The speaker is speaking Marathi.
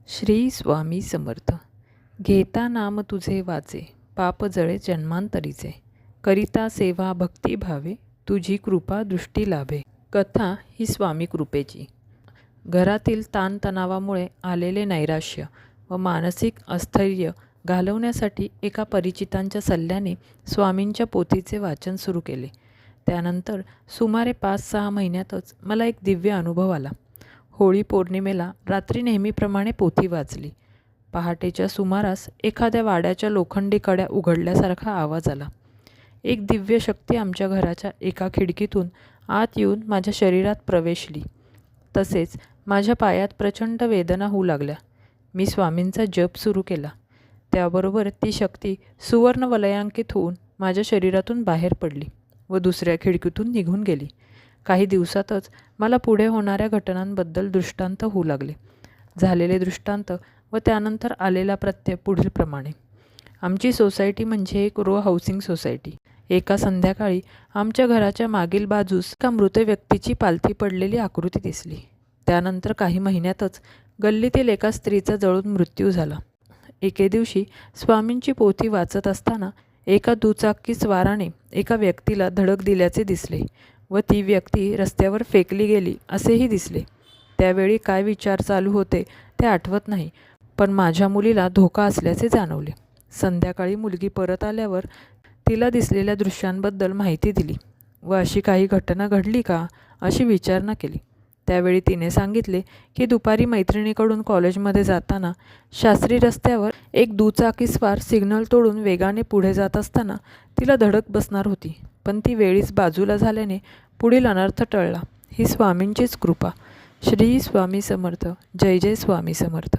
श्री स्वामी समर्थ. घेता नाम तुझे वाचे, पाप जळे जन्मांतरीचे. करिता सेवा भक्ती भावे, तुझी कृपा दृष्टी लाभे. कथा ही स्वामी कृपेची. घरातील ताणतणावामुळे आलेले नैराश्य व मानसिक अस्थैर्य घालवण्यासाठी एका परिचितांच्या सल्ल्याने स्वामींच्या पोथीचे वाचन सुरू केले. त्यानंतर सुमारे 5-6 महिन्यातच मला एक दिव्य अनुभव आला. होळी पौर्णिमेला रात्री नेहमीप्रमाणे पोथी वाचली. पहाटेच्या सुमारास एखाद्या वाड्याच्या लोखंडी कड्या उघडल्यासारखा आवाज आला. एक दिव्य शक्ती आमच्या घराच्या एका खिडकीतून आत येऊन माझ्या शरीरात प्रवेशली. तसेच माझ्या पायात प्रचंड वेदना होऊ लागल्या. मी स्वामींचा जप सुरू केला. त्याबरोबर ती शक्ती सुवर्ण वलयांकित होऊन माझ्या शरीरातून बाहेर पडली व दुसऱ्या खिडकीतून निघून गेली. काही दिवसातच मला पुढे होणाऱ्या घटनांबद्दल दृष्टांत होऊ लागले. झालेले दृष्टांत व त्यानंतर आलेला प्रत्यय पुढीलप्रमाणे. आमची सोसायटी म्हणजे एक रो हाऊसिंग सोसायटी. एका संध्याकाळी आमच्या घराच्या मागील बाजूस एका मृत व्यक्तीची पालथी पडलेली आकृती दिसली. त्यानंतर काही महिन्यातच गल्लीतील एका स्त्रीचा जळून मृत्यू झाला. एके दिवशी स्वामींची पोथी वाचत असताना एका दुचाकी स्वाराने एका व्यक्तीला धडक दिल्याचे दिसले व ती व्यक्ती रस्त्यावर फेकली गेली असेही दिसले. त्यावेळी काय विचार चालू होते ते आठवत नाही, पण माझ्या मुलीला धोका असल्याचे जाणवले. संध्याकाळी मुलगी परत आल्यावर तिला दिसलेल्या दृश्यांबद्दल माहिती दिली व अशी काही घटना घडली का अशी विचारणा केली. त्यावेळी तिने सांगितले की दुपारी मैत्रिणीकडून कॉलेजमध्ये जाताना शास्त्री रस्त्यावर एक दुचाकीस्वार सिग्नल तोडून वेगाने पुढे जात असताना तिला धडक बसणार होती, पण ती वेळीच बाजूला झाल्याने पुढील अनर्थ टळला. ही स्वामींचीच कृपा. श्री स्वामी समर्थ. जय जय स्वामी समर्थ.